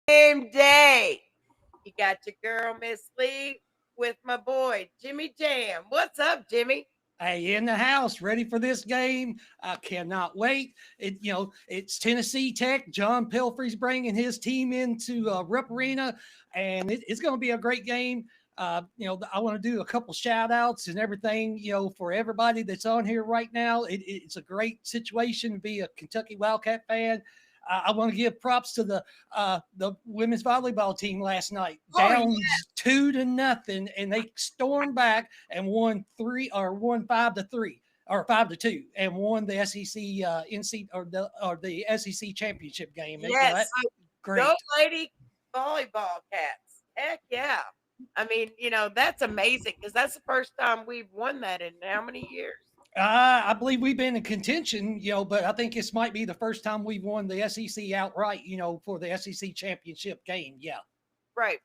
Game day. You got your girl, Miss Lee, with my boy, Jimmy Jam. What's up, Jimmy? Hey, in the house, ready for this game. I cannot wait. It's Tennessee Tech. John Pelphrey's bringing his team into Rupp Arena, and it's going to be a great game. I want to do a couple shout outs and everything, for everybody that's on here right now. It's a great situation to be a Kentucky Wildcat fan. I want to give props to the women's volleyball team last night, Oh, yeah. down 2-0, and they stormed back and won 5-3 or 5-2, and won the SEC NC or the SEC championship game. Yes. Great. Go Lady Volleyball Cats. Heck yeah. I mean, that's amazing because that's the first time we've won that in how many years? I believe we've been in contention, but I think this might be the first time we've won the SEC outright, for the SEC championship game. Yeah. Right.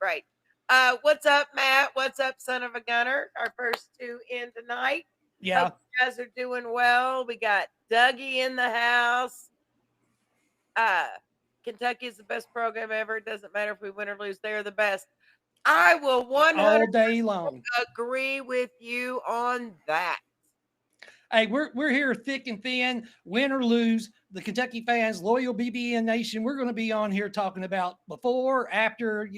What's up, Matt? What's up, son of a gunner? Our first two in tonight. Yeah. Hope you guys are doing well. We got Dougie in the house. Kentucky is the best program ever. It doesn't matter if we win or lose. They're the best. I will 100% all day long agree with you on that. Hey, we're here thick and thin, win or lose. The Kentucky fans, loyal BBN Nation, we're going to be on here talking about before, after,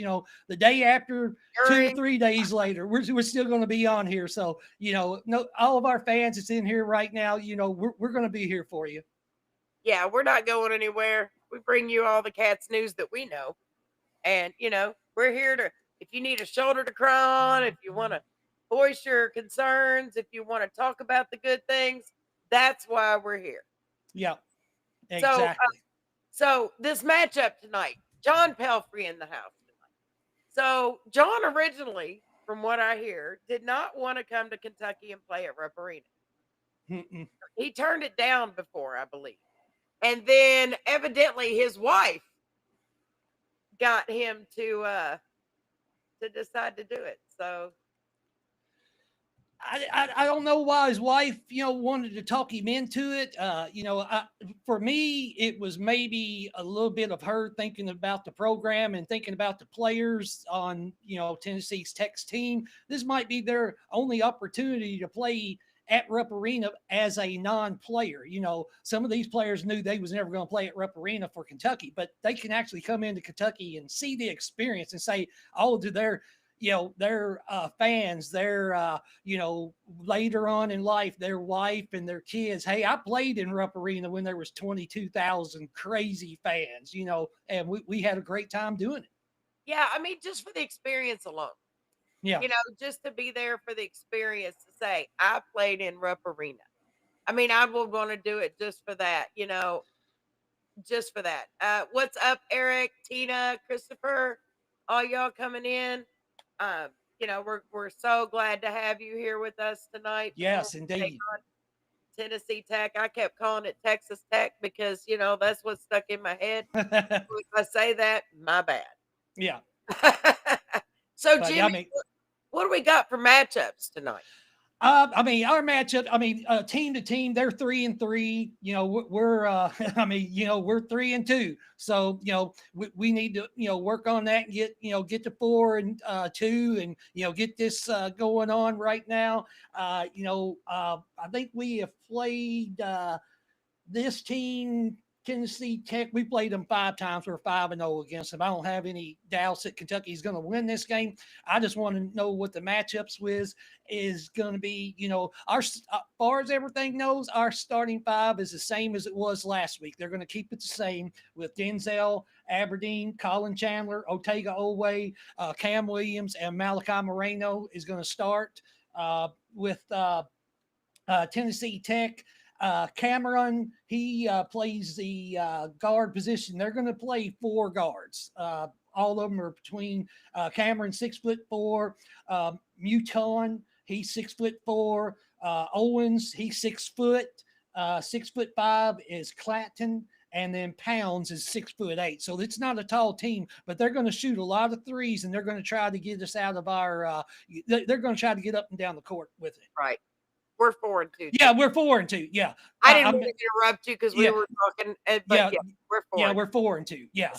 the day after, 2 or 3 days later. We're still going to be on here. So, no, all of our fans that's in here right now, we're going to be here for you. Yeah, we're not going anywhere. We bring you all the Cats news that we know. And, we're here to, if you need a shoulder to cry on, if you want to voice your concerns, if you want to talk about the good things, that's why we're here. Yeah, exactly. So this matchup tonight, John Pelphrey in the house tonight. So John originally, from what I hear, did not want to come to Kentucky and play at Rupp Arena. He turned it down before, I believe. And then evidently his wife got him to decide to do it. So I don't know why his wife, wanted to talk him into it. For me, it was maybe a little bit of her thinking about the program and thinking about the players on, Tennessee's Tech's team. This might be their only opportunity to play at Rupp Arena as a non-player. Some of these players knew they was never going to play at Rupp Arena for Kentucky, but they can actually come into Kentucky and see the experience and say, oh, to their fans, their, later on in life, their wife and their kids. Hey, I played in Rupp Arena when there was 22,000 crazy fans, and we had a great time doing it. Yeah, I mean, just for the experience alone. Yeah. Just to be there for the experience to say, I played in Rupp Arena. I mean, I would want to do it just for that, just for that. What's up, Eric, Tina, Christopher, all y'all coming in? We're so glad to have you here with us tonight. Yes, indeed. Tennessee Tech. I kept calling it Texas Tech because that's what's stuck in my head. If I say that, my bad. Yeah. So, Jimmy, what do we got for matchups tonight? Our matchup, team to team, they're 3-3. We're, we're 3-2. So, we need to, work on that and get to 4-2 and, get this going on right now. I think we have played this team, Tennessee Tech. We played them 5 times. We're 5-0 against them. I don't have any doubts that Kentucky is going to win this game. I just want to know what the matchups is going to be. As far as everything knows, our starting 5 is the same as it was last week. They're going to keep it the same with Denzel Aberdeen, Colin Chandler, Otega Oweh, Cam Williams, and Malachi Moreno is going to start with Tennessee Tech. Cameron, he plays the guard position. They're going to play 4 guards. All of them are between Cameron, 6'4", Muton, he's 6'4", Owens, he's 6 foot, 6'5" is Clatton, and then Pounds is 6'8". So it's not a tall team, but they're going to shoot a lot of threes, and they're going to try to get us out of our. They're going to try to get up and down the court with it. Right. We're 4-2. Yeah, we're 4-2. Yeah, I didn't mean to interrupt you because we were talking. But we're 4. Yeah, we're 4-2. Yeah.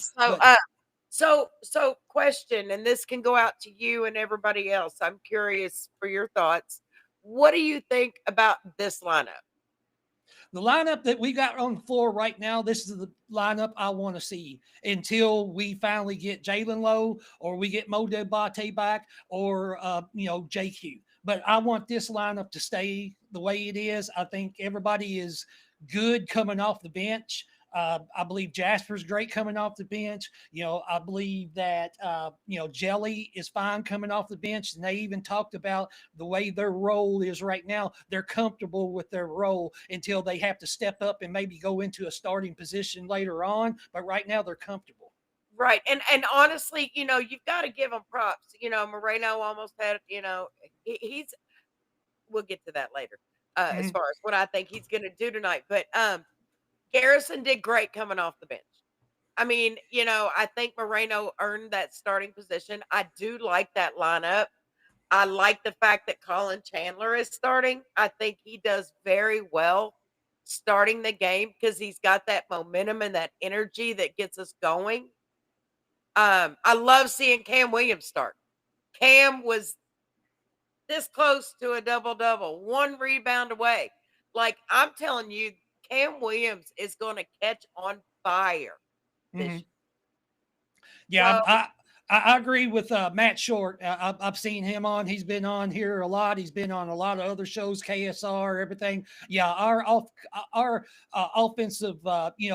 So question, and this can go out to you and everybody else. I'm curious for your thoughts. What do you think about this lineup? The lineup that we got on the floor right now, this is the lineup I want to see until we finally get Jalen Lowe or we get Mo Debate back or JQ. But I want this lineup to stay the way it is. I think everybody is good coming off the bench. I believe Jasper's great coming off the bench. I believe that Jelly is fine coming off the bench, and they even talked about the way their role is right now. They're comfortable with their role until they have to step up and maybe go into a starting position later on. But right now, they're comfortable. Right. And honestly, you've got to give him props. Moreno almost had, he's we'll get to that later. As Mhm. far as what I think he's going to do tonight, but Garrison did great coming off the bench. I mean, I think Moreno earned that starting position. I do like that lineup. I like the fact that Colin Chandler is starting. I think he does very well starting the game because he's got that momentum and that energy that gets us going. I love seeing Cam Williams start. Cam was this close to a double double, one rebound away. Like I'm telling you, Cam Williams is going to catch on fire this Mhm. year. Yeah, So I agree with Matt Short. I've seen him on. He's been on here a lot. He's been on a lot of other shows, KSR, everything. Yeah, our offensive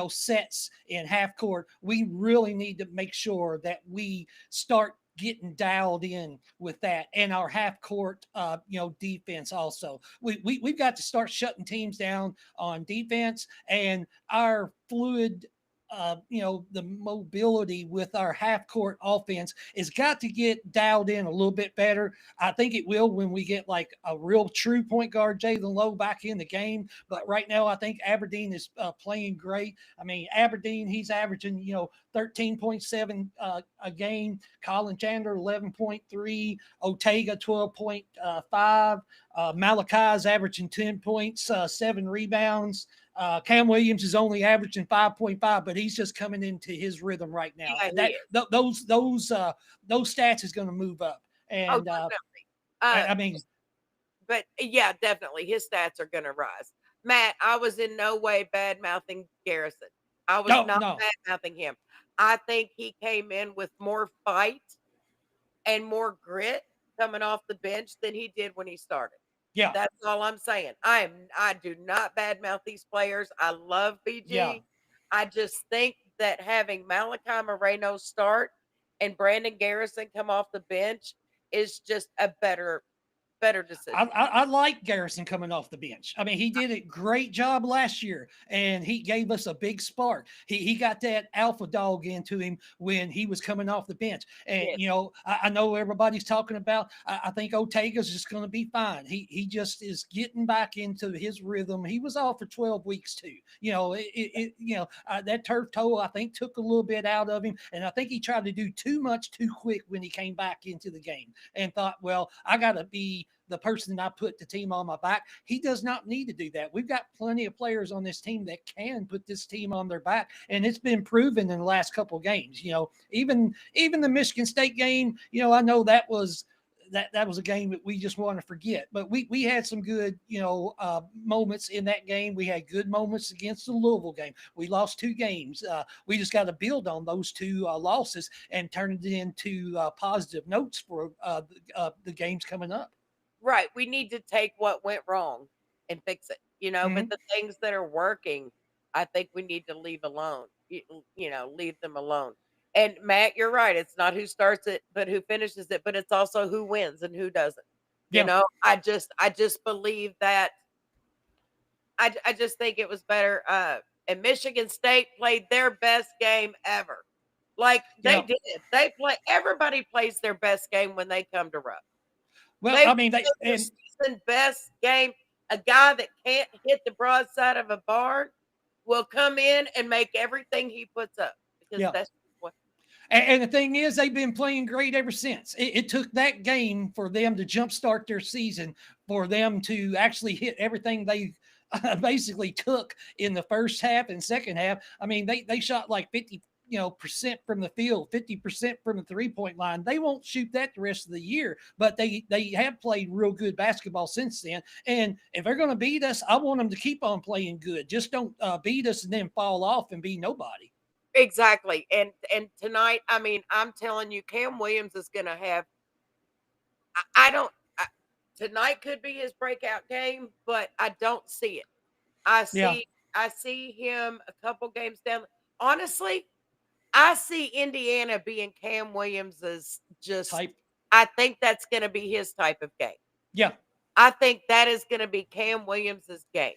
sets in half court. We really need to make sure that we start getting dialed in with that, and our half court defense also. We've got to start shutting teams down on defense, and our fluid the mobility with our half court offense has got to get dialed in a little bit better. I think it will when we get like a real true point guard, Jalen Lowe, back in the game. But right now, I think Aberdeen is playing great. I mean, Aberdeen, he's averaging, 13.7 a game. Colin Chandler, 11.3. Otega, 12.5. Malachi's averaging 10 points, 7 rebounds. Cam Williams is only averaging 5.5, but he's just coming into his rhythm right now. yeah, he That is. those stats is going to move up, Oh, and definitely. I mean, But yeah, definitely his stats are going to rise. Matt, I was in no way bad mouthing Garrison. I was no, not no, bad mouthing him. I think he came in with more fight and more grit coming off the bench than he did when he started. yeah, That's all I'm saying. I do not badmouth these players. I love yeah. BG. I just think that having Malachi Moreno start and Brandon Garrison come off the bench is just a better decision. I like Garrison coming off the bench. I mean, he did a great job last year, and he gave us a big spark. He got that alpha dog into him when he was coming off the bench. And Yes. I know everybody's talking about. I think Otega's just going to be fine. He just is getting back into his rhythm. He was off for 12 weeks too. That turf toe I think took a little bit out of him, and I think he tried to do too much too quick when he came back into the game and thought, well, I got to be the person I put the team on my back. He does not need to do that. We've got plenty of players on this team that can put this team on their back, and it's been proven in the last couple of games. Even the Michigan State game. I know that was a game that we just want to forget. But we had some good moments in that game. We had good moments against the Louisville game. We lost 2 games. We just got to build on those 2 losses and turn it into positive notes for the games coming up. Right. We need to take what went wrong and fix it, but Mm-hmm. the things that are working, I think we need to leave alone, leave them alone. And Matt, you're right. It's not who starts it, but who finishes it, but it's also who wins and who doesn't. Yeah. I just believe that I just think it was better. And Michigan State played their best game ever. Like they Yeah. did. Everybody plays their best game when they come to Rupp. Well, They I mean, play their season best game. A guy that can't hit the broadside of a barn will come in and make everything he puts up because yeah. that's what. And the thing is, they've been playing great ever since. It took that game for them to jumpstart their season, for them to actually hit everything they basically took in the first half and second half. I mean, they shot like percent from the field, 50% from the 3-point line. They won't shoot that the rest of the year, but they have played real good basketball since then. And if they're going to beat us, I want them to keep on playing good. Just don't beat us and then fall off and be nobody. Exactly. And tonight, I mean, I'm telling you, Cam Williams is going to have. I don't. Tonight could be his breakout game, but I don't see it. I Yeah, see. I see him a couple games down. Honestly, I see Indiana being Cam Williams's just. type. I think that's going to be his type of game. Yeah. I think that is going to be Cam Williams's game,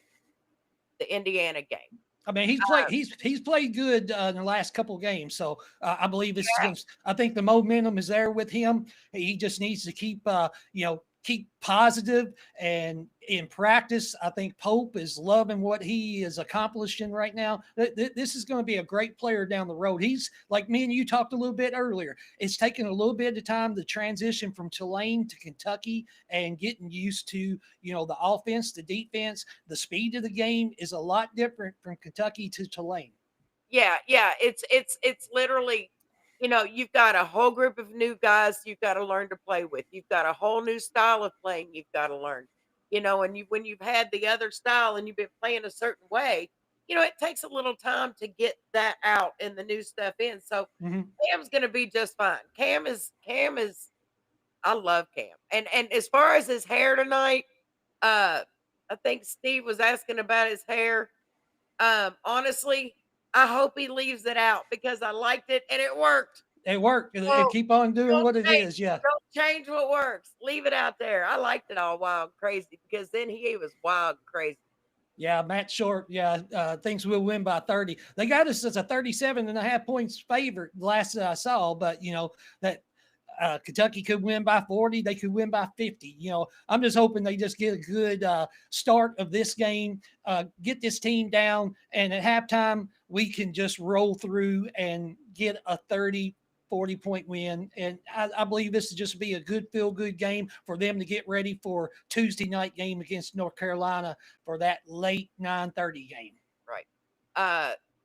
the Indiana game. I mean, he's played good in the last couple of games, so I believe this is Yeah. going. I think the momentum is there with him. He just needs to keep keep positive and in practice. I think Pope is loving what he is accomplishing right now. This is going to be a great player down the road. He's like me and you talked a little bit earlier. It's taken a little bit of time to transition from Tulane to Kentucky and getting used to the offense, the defense, the speed of the game is a lot different from Kentucky to Tulane. Yeah, yeah. It's literally, you've got a whole group of new guys you've got to learn to play with. You've got a whole new style of playing you've got to learn. And when you've had the other style and you've been playing a certain way, it takes a little time to get that out and the new stuff in. So Mm-hmm. Cam's gonna be just fine. Cam is I love Cam. And as far as his hair tonight, I think Steve was asking about his hair. Honestly, I hope he leaves it out because I liked it and it worked. It worked. And So keep on doing don't what it change, is. Yeah. don't change what works. Leave it out there. I liked it all wild and crazy because then he was wild and crazy. Yeah, Matt Short, thinks we'll win by 30. They got us as a 37.5 points favorite last I saw, but that Kentucky could win by 40. They could win by 50. I'm just hoping they just get a good start of this game, get this team down, and at halftime, we can just roll through and get a 40 point win. And I believe this will just be a good feel-good game for them to get ready for Tuesday night game against North Carolina for that late 9:30 game. Right.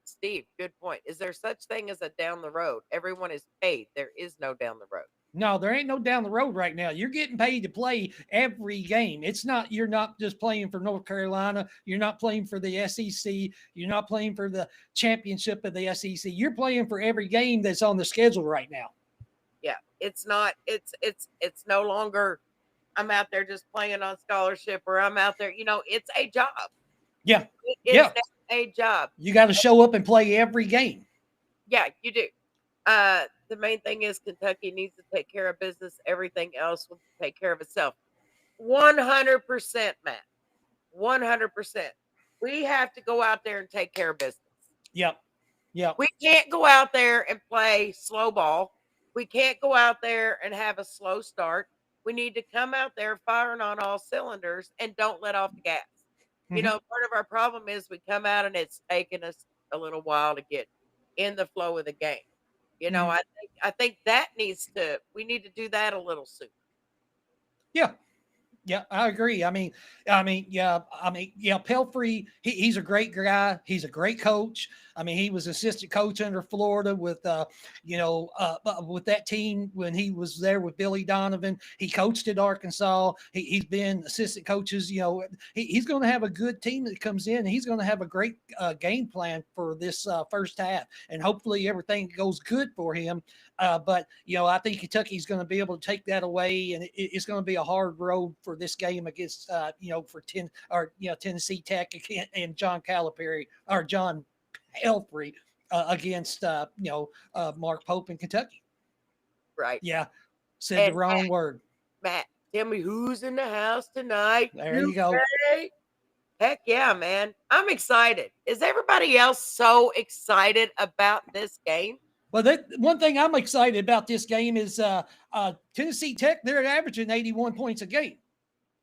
Steve, good point. Is there such thing as a down the road? Everyone is paid. There is no down the road. No, there ain't no down the road right now. You're getting paid to play every game. You're not just playing for North Carolina. You're not playing for the SEC. You're not playing for the championship of the SEC. You're playing for every game that's on the schedule right now. Yeah. It's not, it's no longer I'm out there just playing on scholarship or I'm out there, it's a job. Yeah. It is Yeah. a job. You got to show up and play every game. Yeah, you do. The main thing is Kentucky needs to take care of business. Everything else will take care of itself. 100%, Matt. 100%. We have to go out there and take care of business. Yep. Yep. We can't go out there and play slow ball. We can't go out there and have a slow start. We need to come out there firing on all cylinders and don't let off the gas. Mhm. Part of our problem is we come out and it's taking us a little while to get in the flow of the game. Mhm. I think that we need to do that a little sooner. Yeah. Yeah, I agree. Yeah. Pelphrey, he's a great guy. He's a great coach. He was assistant coach under Florida with with that team when he was there with Billy Donovan. He coached at Arkansas. He's been assistant coaches. He's going to have a good team that comes in. He's going to have a great game plan for this first half, and hopefully everything goes good for him. But I think Kentucky's going to be able to take that away, and it's going to be a hard road for this game against Tennessee Tech and John Pelphrey against Mark Pope in Kentucky. Right. Yeah, said the And wrong word. Matt, tell me who's in the house tonight? There you go. ready? Heck yeah, man. I'm excited. Is everybody else so excited about this game? Well, one thing I'm excited about this game is Tennessee Tech. They're averaging 81 points a game.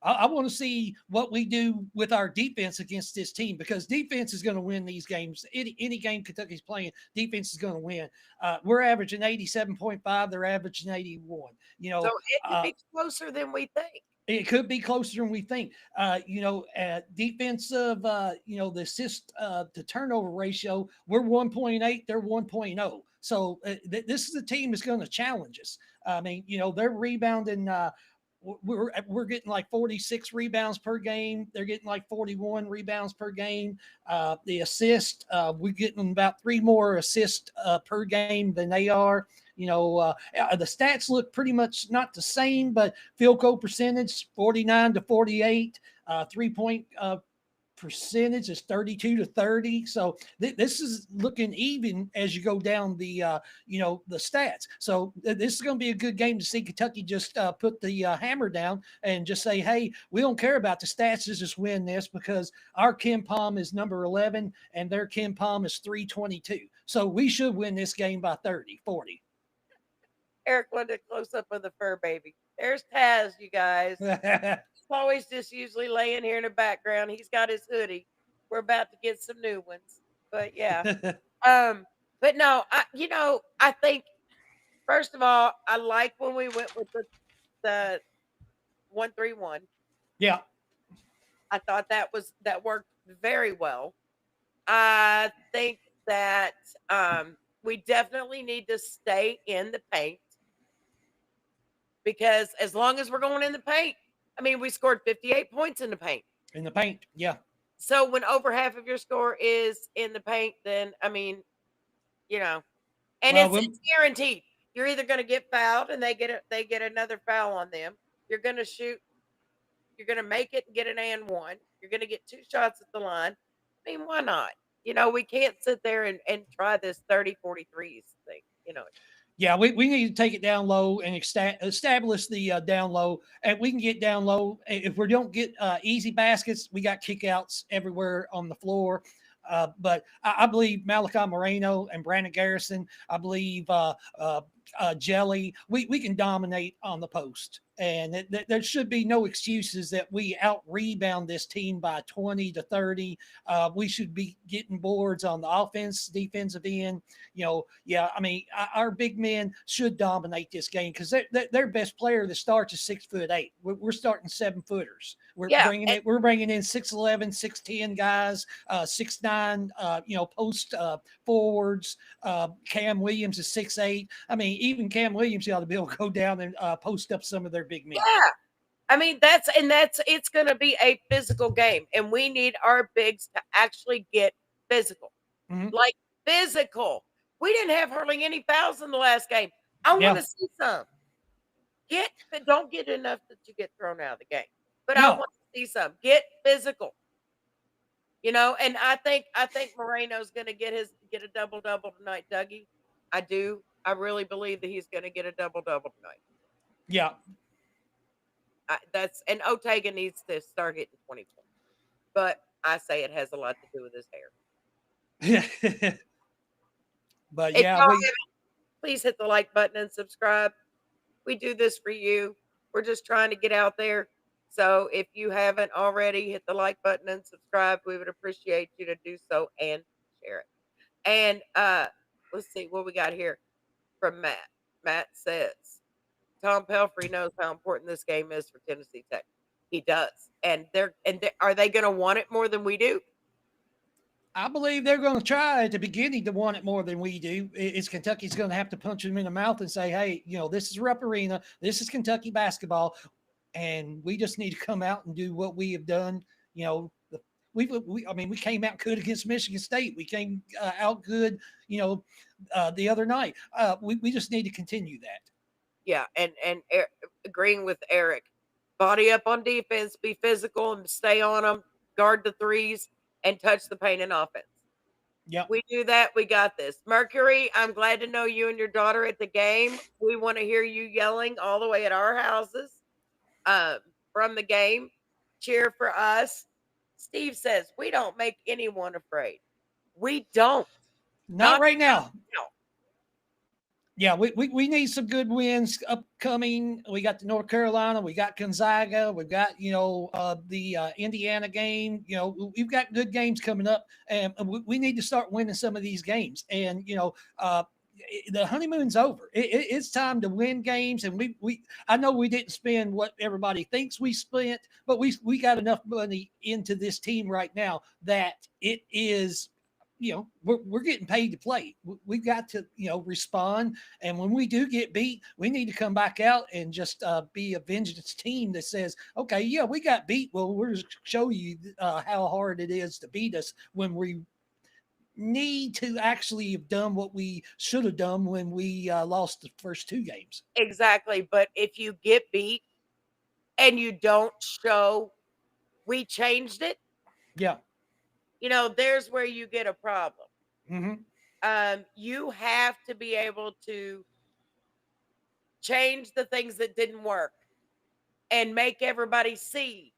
I want to see what we do with our defense against this team because defense is going to win these games. Any game Kentucky's playing, defense is going to win. We're averaging 87.5. They're averaging 81. So it could be closer than we think. It could be closer than we think. Defensive, the assist to turnover ratio, we're 1.8, they're 1.0. So this is a team that's going to challenge us. I mean, they're rebounding. We're getting like 46 rebounds per game. They're getting like 41 rebounds per game. The assist, we're getting about 3 more assists per game than they are. The stats look pretty much not the same, but field goal percentage 49 to 48, 3-point percentage is 32 to 30. So this is looking even as you go down the stats. So this is going to be a good game to see Kentucky just put the hammer down and just say, hey, we don't care about the stats, just win this, because our KenPom is number 11 and their KenPom is 322. So we should win this game by 30, 40. Eric wanted a close up of the fur baby. There's Taz, you guys. He's always just usually laying here in the background. He's got his hoodie. We're about to get some new ones. But yeah. But no, I think first of all, I like when we went with the 1-3-1. Yeah. I thought that worked very well. I think that we definitely need to stay in the paint, because as long as we're going in the paint, I mean, we scored 58 points in the paint. In the paint, yeah. So when over half of your score is in the paint, then I mean, and it's guaranteed. You're either going to get fouled and they get another foul on them. You're going to shoot. You're going to make it and get an and one. You're going to get 2 shots at the line. I mean, why not? We can't sit there and try this 30, 43s thing, Yeah, we need to take it down low and establish the down low. And we can get down low. If we don't get easy baskets, we got kickouts everywhere on the floor. But I believe Malachi Moreno and Brandon Garrison, I believe Jelly, we can dominate on the post. And there should be no excuses that we out rebound this team by 20 to 30. We should be getting boards on the offense, defensive end. I mean, our big men should dominate this game, because their best player that starts is 6'8". We're starting 7-footers. We're bringing in 6'11", 6'10" guys, 6'9", post forwards. Cam Williams is 6'8". I mean, even Cam Williams ought to be able to go down and post up some of their big men. Yeah. I mean, it's going to be a physical game, and we need our bigs to actually get physical. Mm-hmm. Like physical. We didn't have hardly any fouls in the last game. I want to see some. Don't get enough that you get thrown out of the game. But I want to see some. Get physical. And I think Moreno's going to get a double-double tonight, Dougie. I do. I really believe that he's going to get a double-double tonight. Yeah. And Otega needs to start hitting 20 points. But I say it has a lot to do with his hair. But please hit the like button and subscribe. We do this for you. We're just trying to get out there. So if you haven't already, hit the like button and subscribe. We would appreciate you to do so and share it. And let's see what we got here from Matt. Matt says, Tom Pelphrey knows how important this game is for Tennessee Tech. He does. And are they going to want it more than we do? I believe they're going to try at the beginning to want it more than we do. It's Kentucky's going to have to punch them in the mouth and say, hey, this is Rupp Arena. This is Kentucky basketball. And we just need to come out and do what we have done. We came out good against Michigan State. We came out good, the other night. We just need to continue that. Yeah, and agreeing with Eric, body up on defense, be physical and stay on them, guard the threes, and touch the paint in offense. Yeah, we do that. We got this. Mercury, I'm glad to know you and your daughter at the game. We want to hear you yelling all the way at our houses from the game. Cheer for us. Steve says, we don't make anyone afraid. We don't. Not right now. No. Yeah, we need some good wins upcoming. We got the North Carolina, we got Gonzaga, we've got the Indiana game. We've got good games coming up, and we need to start winning some of these games. And the honeymoon's over. It's time to win games. And I know we didn't spend what everybody thinks we spent, but we got enough money into this team right now that it is. we're getting paid to play. We've got to, respond. And when we do get beat, we need to come back out and just be a vengeance team that says, okay, yeah, we got beat. Well, we're just show you how hard it is to beat us when we need to actually have done what we should have done when we lost the first 2 games. Exactly. But if you get beat and you don't show we changed it, Yeah. There's where you get a problem. Mm-hmm. You have to be able to change the things that didn't work and make everybody see.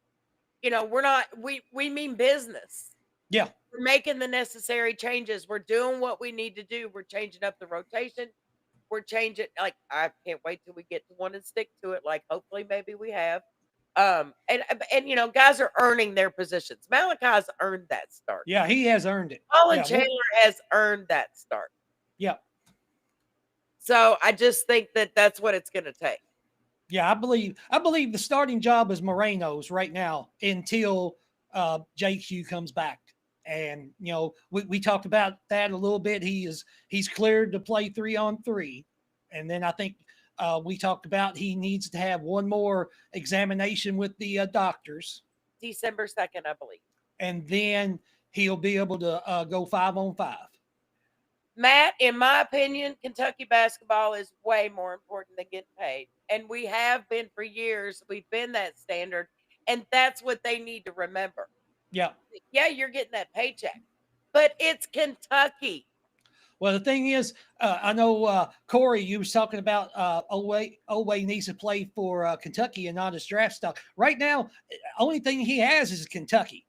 We mean business. Yeah. We're making the necessary changes. We're doing what we need to do. We're changing up the rotation. We're changing. Like, I can't wait till we get to one and stick to it. Like, hopefully, maybe we have. And guys are earning their positions. Malachi's earned that start. Yeah, he has earned it. Colin Chandler has earned that start. Yeah. So I just think that that's what it's going to take. Yeah, I believe the starting job is Moreno's right now until JQ comes back. And we talked about that a little bit. He's cleared to play 3-on-3, and then I think we talked about he needs to have one more examination with the doctors. December 2nd, I believe. And then he'll be able to go 5-on-5. Matt, in my opinion, Kentucky basketball is way more important than getting paid. And we have been for years. We've been that standard. And that's what they need to remember. Yeah. Yeah, you're getting that paycheck. But it's Kentucky. Well, the thing is, I know, Corey, you was talking about Oway needs to play for Kentucky and not his draft stock. Right now, only thing he has is Kentucky.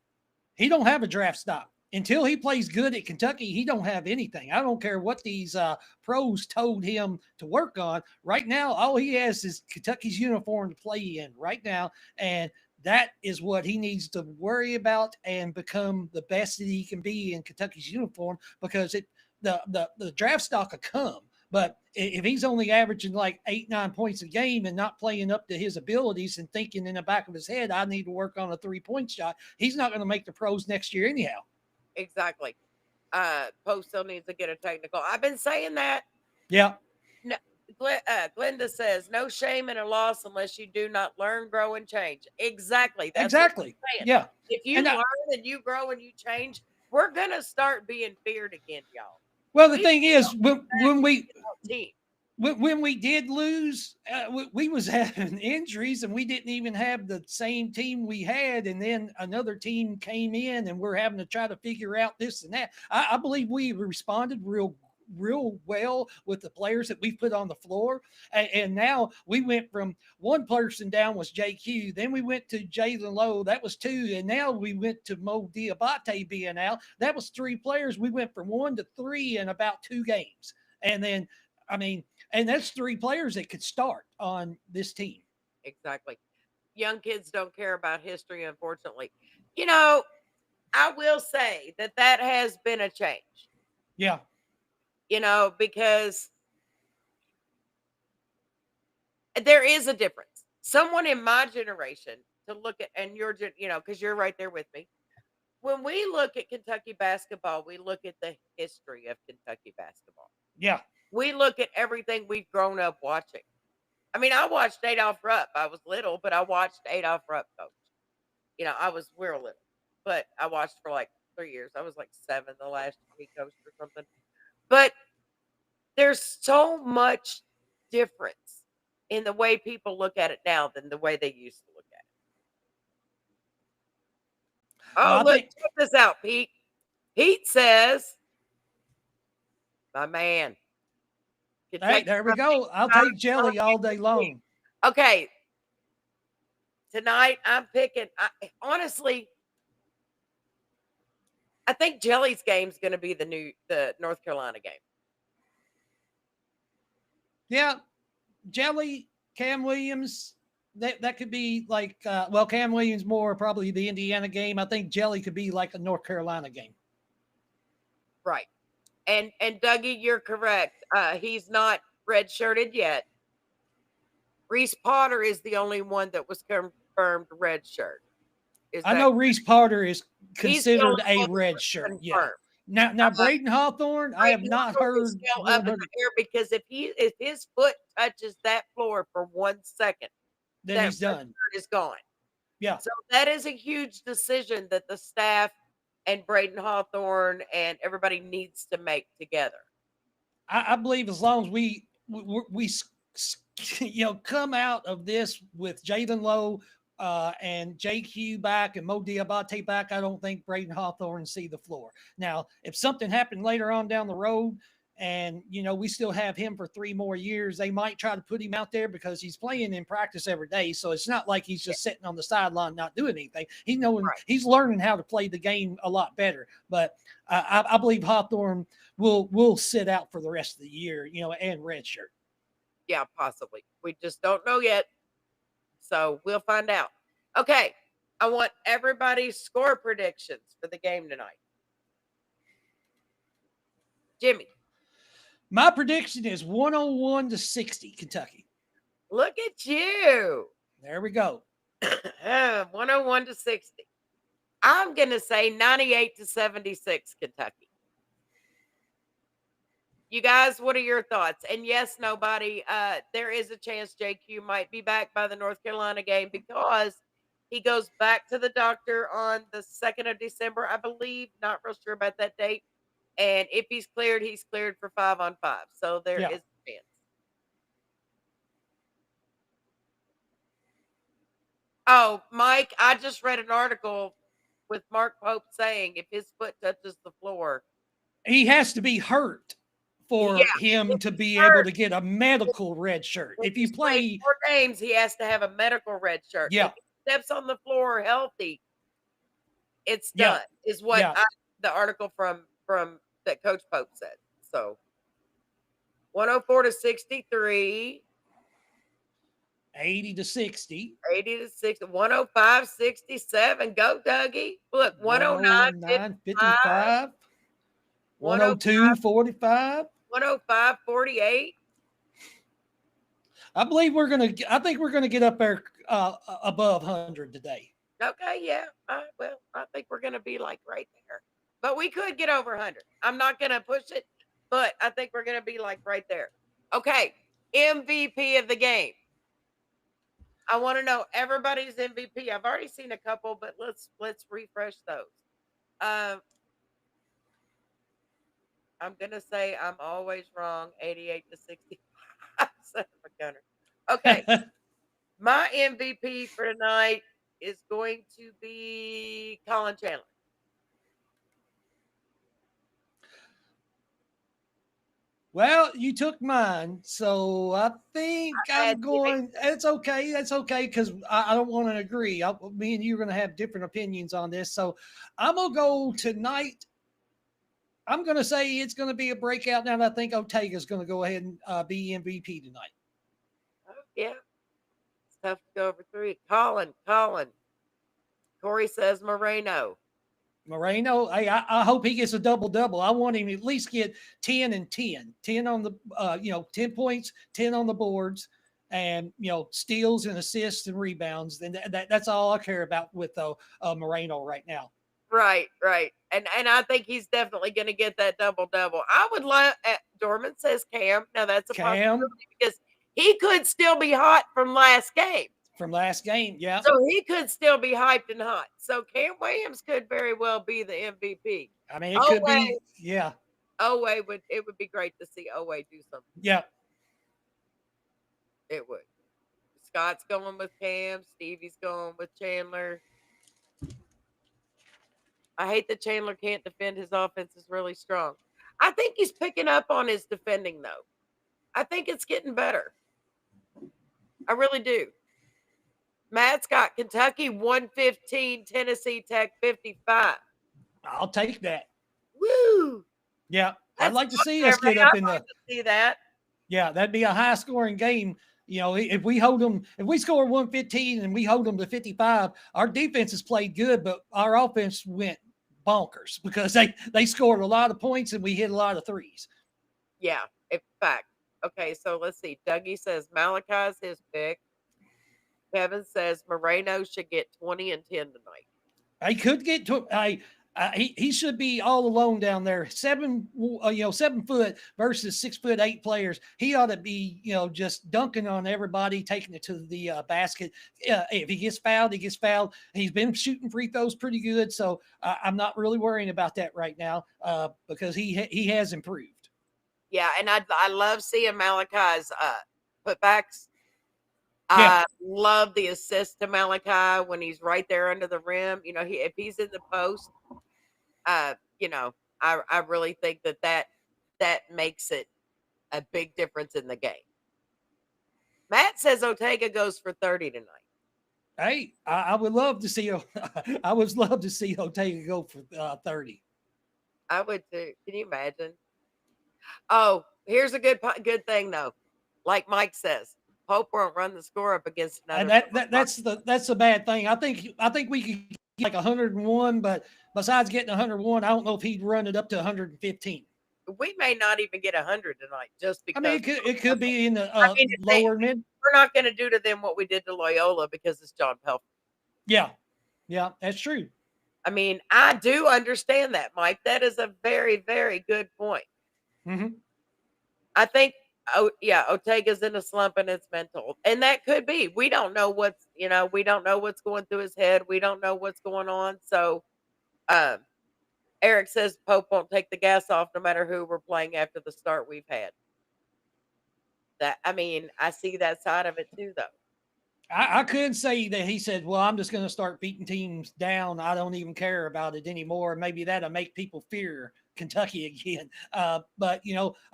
He don't have a draft stock. Until he plays good at Kentucky, he don't have anything. I don't care what these pros told him to work on. Right now, all he has is Kentucky's uniform to play in right now, and that is what he needs to worry about and become the best that he can be in Kentucky's uniform, because the draft stock will come. But if he's only averaging like 8-9 points a game and not playing up to his abilities and thinking in the back of his head, I need to work on a 3-point shot, he's not going to make the pros next year anyhow. Exactly. Post still needs to get a technical. I've been saying that. Yeah. No, Glenda says, no shame in a loss unless you do not learn, grow, and change. Exactly. That's exactly. Yeah. If you learn and you grow and you change, we're going to start being feared again, y'all. Well, the thing is, when we did lose, we was having injuries and we didn't even have the same team we had. And then another team came in and we're having to try to figure out this and that. I believe we responded real well with the players that we put on the floor. And now we went from one person down was JQ. Then we went to Jalen Lowe. That was 2. And now we went to Mo Diabate being out. That was 3 players. We went from 1 to 3 in about 2 games. And then, and that's 3 players that could start on this team. Exactly. Young kids don't care about history, unfortunately. I will say that has been a change. Yeah. Because there is a difference. Someone in my generation to look at, and your, because you're right there with me. When we look at Kentucky basketball, we look at the history of Kentucky basketball. Yeah. We look at everything we've grown up watching. I watched Adolph Rupp. I was little, but I watched Adolph Rupp coach. We were little, but I watched for like 3 years. I was like 7 the last year he coached or something. But there's so much difference in the way people look at it now than the way they used to look at it. Check this out, Pete. Pete says, my man. Hey, there we go. I'll take jelly all day long. Okay. Tonight, I'm picking, honestly, I think Jelly's game is going to be the North Carolina game. Yeah, Jelly, Cam Williams, that could be like, Cam Williams more probably the Indiana game. I think Jelly could be like a North Carolina game. Right. And Dougie, you're correct. He's not redshirted yet. Reese Potter is the only one that was confirmed redshirt. I know Reese Potter is considered a red shirt. Yeah. Now Braden Hawthorne, I have not heard still up in the air because if his foot touches that floor for 1 second, then he's done. Is gone. Yeah. So that is a huge decision that the staff and Braden Hawthorne and everybody needs to make together. I believe as long as we come out of this with Jalen Lowe and JQ back and Mo Diabate back, I don't think Braden Hawthorne see the floor. Now, if something happened later on down the road and, we still have him for 3 more years, they might try to put him out there because he's playing in practice every day. So it's not like he's just sitting on the sideline not doing anything. He's learning how to play the game a lot better. But I believe Hawthorne will sit out for the rest of the year, and redshirt. Yeah, possibly. We just don't know yet. So we'll find out. Okay. I want everybody's score predictions for the game tonight. Jimmy. My prediction is 101-60, Kentucky. Look at you. There we go. 101-60. I'm going to say 98-76, Kentucky. You guys, what are your thoughts? And yes, nobody, there is a chance JQ might be back by the North Carolina game because he goes back to the doctor on the 2nd of December, I believe. Not real sure about that date. And if he's cleared for 5-on-5. So there is a chance. Oh, Mike, I just read an article with Mark Pope saying if his foot touches the floor, he has to be hurt for him to be able to get a medical red shirt. If you play 4 games, he has to have a medical red shirt. Yeah. If he steps on the floor healthy, it's done, is what the article from that Coach Pope said. So 104-63. 80-60. 80-60. 105-67. Go, Dougie. Look, 109-55. 102-45. 105-48. I think we're gonna get up there above 100 today. Okay, yeah. Well, I think we're gonna be like right there. But we could get over 100. I'm not gonna push it, but I think we're gonna be like right there. Okay. MVP of the game. I want to know everybody's MVP. I've already seen a couple, but let's refresh those. I'm gonna say I'm always wrong. 88-60. Son of a gunner. Okay. My MVP for tonight is going to be Colin Chandler. Well, you took mine, so I think I'm going. It's okay. That's okay because I don't want to agree. Me and you are going to have different opinions on this. So I'm going to go tonight. I'm going to say it's going to be a breakout. Now that I think Ortega's going to go ahead and be MVP tonight. Oh, yeah. It's tough to go over 3. Colin. Corey says Moreno. I hope he gets a double-double. I want him to at least get 10 and 10. 10 on the 10 points, 10 on the boards, and steals and assists and rebounds. And that's all I care about with Moreno right now. Right. And I think he's definitely going to get that double-double. I would love Dorman says Cam. Now that's a possibility because he could still be hot from last game. Yeah. So he could still be hyped and hot. So Cam Williams could very well be the MVP. I mean, it could be, yeah. It would be great to see Owe do something. Yeah. It would. Scott's going with Cam. Stevie's going with Chandler. I hate that Chandler can't defend. His offense is really strong. I think he's picking up on his defending, though. I think it's getting better. I really do. Matt's got Kentucky 115, Tennessee Tech 55. I'll take that. Woo! Yeah, I'd like to see us get up in the. See that? Yeah, that'd be a high-scoring game. If we score 115 and we hold them to 55, our defense has played good, but our offense went bonkers because they scored a lot of points and we hit a lot of threes. Yeah, in fact. Okay, so let's see. Dougie says Malachi's his pick. Kevin says Moreno should get 20 and 10 tonight. I could get to. He should be all alone down there. 7 foot versus 6'8" players. He ought to be just dunking on everybody, taking it to the basket. If he gets fouled, he gets fouled. He's been shooting free throws pretty good, so I'm not really worrying about that right now because he has improved. Yeah, and I love seeing Malachi's putbacks. Yeah. I love the assist to Malachi when he's right there under the rim. If he's in the post, I really think that makes it a big difference in the game. Matt says Ortega goes for 30 tonight. Hey, I would love to see I would love to see Ortega go for 30. I would too. Can you imagine? Oh, here's a good thing though. Like Mike says, Pope won't run the score up against another. And that's the bad thing. I think we could get like 101, but besides getting 101, I don't know if he'd run it up to 115. We may not even get 100 tonight, just because. I mean, it could be in the lower mid. We're not going to do to them what we did to Loyola because it's John Pelphrey. Yeah, that's true. I mean, I do understand that, Mike. That is a very, very good point. Mm-hmm. I think, Ortega's in a slump and it's mental, and that could be. We don't know what's going through his head. We don't know what's going on. So, Eric says Pope won't take the gas off no matter who we're playing after the start we've had. I see that side of it too, though. I couldn't say that he said, well, I'm just going to start beating teams down. I don't even care about it anymore. Maybe that'll make people fear Kentucky again. But,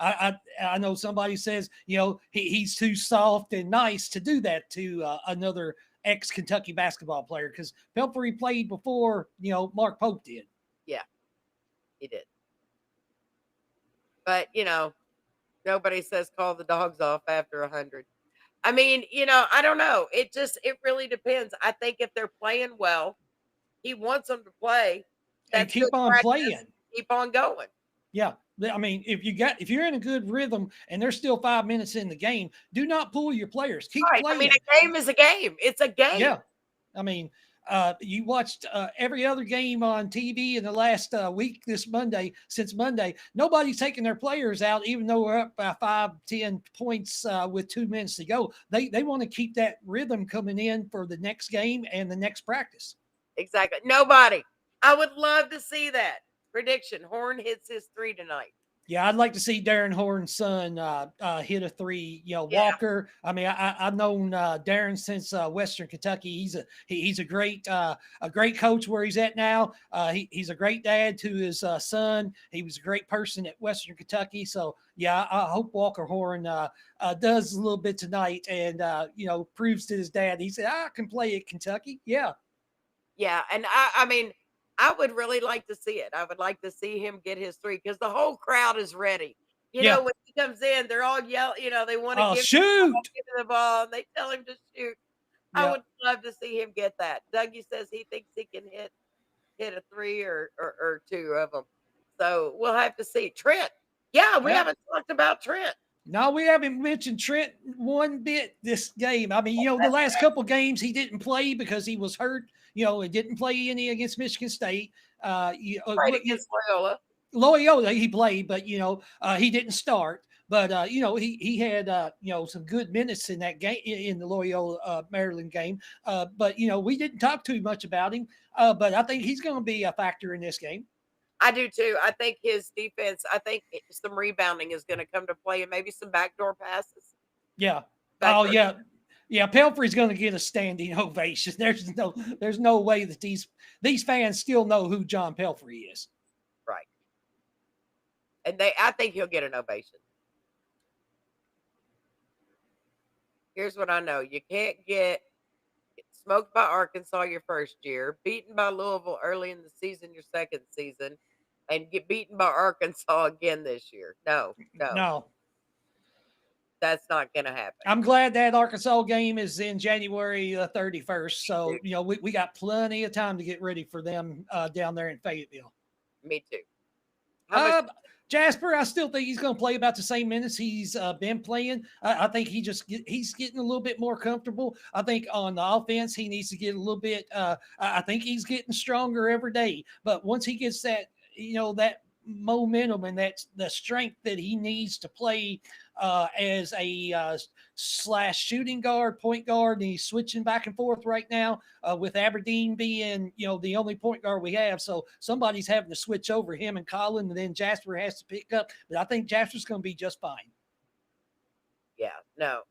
I know somebody says, he's too soft and nice to do that to another ex-Kentucky basketball player because Pelphrey played before, Mark Pope did. Yeah, he did. But, nobody says call the dogs off after 100. I mean, I don't know. It really depends. I think if they're playing well, he wants them to play. And keep on practice. playing. Keep on going. Yeah. I mean, if you're in a good rhythm and there's still 5 minutes in the game, do not pull your players. Keep playing. I mean, a game is a game. It's a game. Yeah. I mean, you watched every other game on TV in the last week since Monday. Nobody's taking their players out, even though we're up by 5-10 points with 2 minutes to go. They want to keep that rhythm coming in for the next game and the next practice. Exactly. Nobody. I would love to see that. Prediction, Horn hits his 3 tonight. Yeah, I'd like to see Darren Horn's son hit a 3. Walker. I mean, I've known Darren since Western Kentucky. He's a great coach where he's at now. He's a great dad to his son. He was a great person at Western Kentucky. So yeah, I hope Walker Horn does a little bit tonight and proves to his dad. He said, I can play at Kentucky. Yeah. Yeah, and I mean, I would really like to see it. I would like to see him get his 3 because the whole crowd is ready. When he comes in, they're all yelling. They want to give him the ball, and they tell him to shoot. Yeah. I would love to see him get that. Dougie says he thinks he can hit a 3 or 2 of them. So we'll have to see. Trent. Yeah, we haven't talked about Trent. No, we haven't mentioned Trent one bit this game. I mean, the last couple games he didn't play because he was hurt. He didn't play any against Michigan State. Against Loyola. Loyola, he played, but he didn't start. But he had some good minutes in that game in the Loyola Maryland game. But we didn't talk too much about him. But I think he's going to be a factor in this game. I do too. I think his defense. I think some rebounding is going to come to play, and maybe some backdoor passes. Yeah. Yeah. Yeah, Pelphrey's going to get a standing ovation. There's no way that these fans still know who John Pelphrey is. Right. And I think he'll get an ovation. Here's what I know. You can't get smoked by Arkansas your first year, beaten by Louisville early in the season your second season, and get beaten by Arkansas again this year. No. That's not going to happen. I'm glad that Arkansas game is in January 31st. So, we got plenty of time to get ready for them down there in Fayetteville. Me too. Jasper, I still think he's going to play about the same minutes he's been playing. I think he's getting a little bit more comfortable. I think on the offense he needs to get a little bit. I think he's getting stronger every day. But once he gets that, that momentum and that the strength that he needs to play as a slash shooting guard, point guard, and he's switching back and forth right now with Aberdeen being, the only point guard we have. So somebody's having to switch over him and Colin, and then Jasper has to pick up. But I think Jasper's going to be just fine. Yeah, no,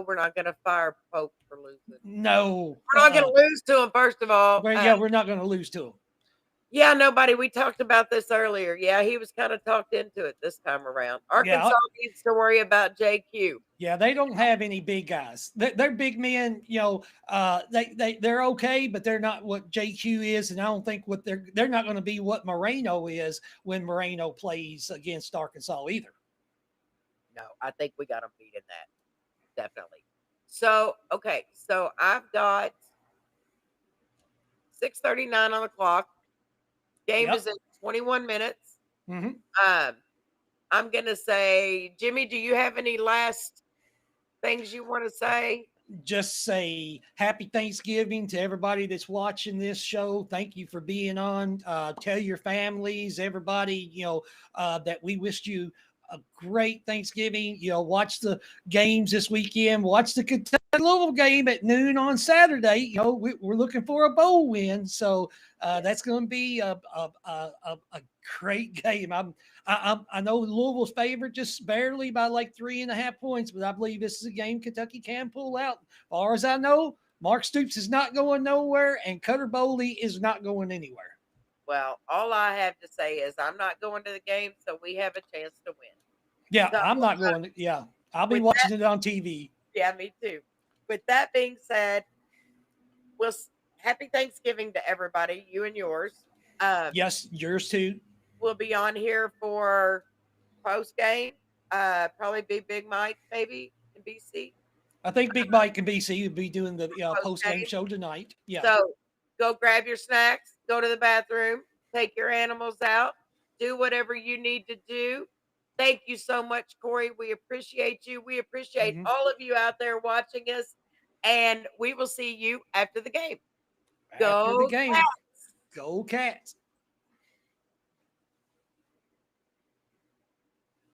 we're not going to fire Pope for losing. No, we're not going to lose to him. First of all, we're not going to lose to him. Yeah, nobody. We talked about this earlier. Yeah, he was kind of talked into it this time around. Arkansas needs to worry about JQ. Yeah, they don't have any big guys. They're big men. They're okay, but they're not what JQ is, and I don't think they're not going to be what Moreno is when Moreno plays against Arkansas either. No, I think we got them beat in that, definitely. So okay, so I've got 6:39 on the clock. Game is in 21 minutes. Mm-hmm. I'm going to say, Jimmy, do you have any last things you want to say? Just say happy Thanksgiving to everybody that's watching this show. Thank you for being on. Tell your families, everybody, that we wished you a great Thanksgiving. Watch the games this weekend. Watch the Kentucky Louisville game at noon on Saturday. We're looking for a bowl win, so that's going to be a great game. I know Louisville's favored just barely by like 3.5 points, but I believe this is a game Kentucky can pull out. As far as I know, Mark Stoops is not going nowhere, and Cutter Boley is not going anywhere. Well, all I have to say is I'm not going to the game, so we have a chance to win. Yeah, so, I'm not going. Yeah, I'll be watching it on TV. Yeah, me too. With that being said, happy Thanksgiving to everybody, you and yours. Yes, yours too. We'll be on here for post game. Probably be Big Mike, maybe in BC. I think Big Mike in BC will be doing the post game show tonight. Yeah. So go grab your snacks, go to the bathroom, take your animals out, do whatever you need to do. Thank you so much, Corey. We appreciate you. We appreciate all of you out there watching us. And we will see you after the game. After the game. Cats. Go Cats.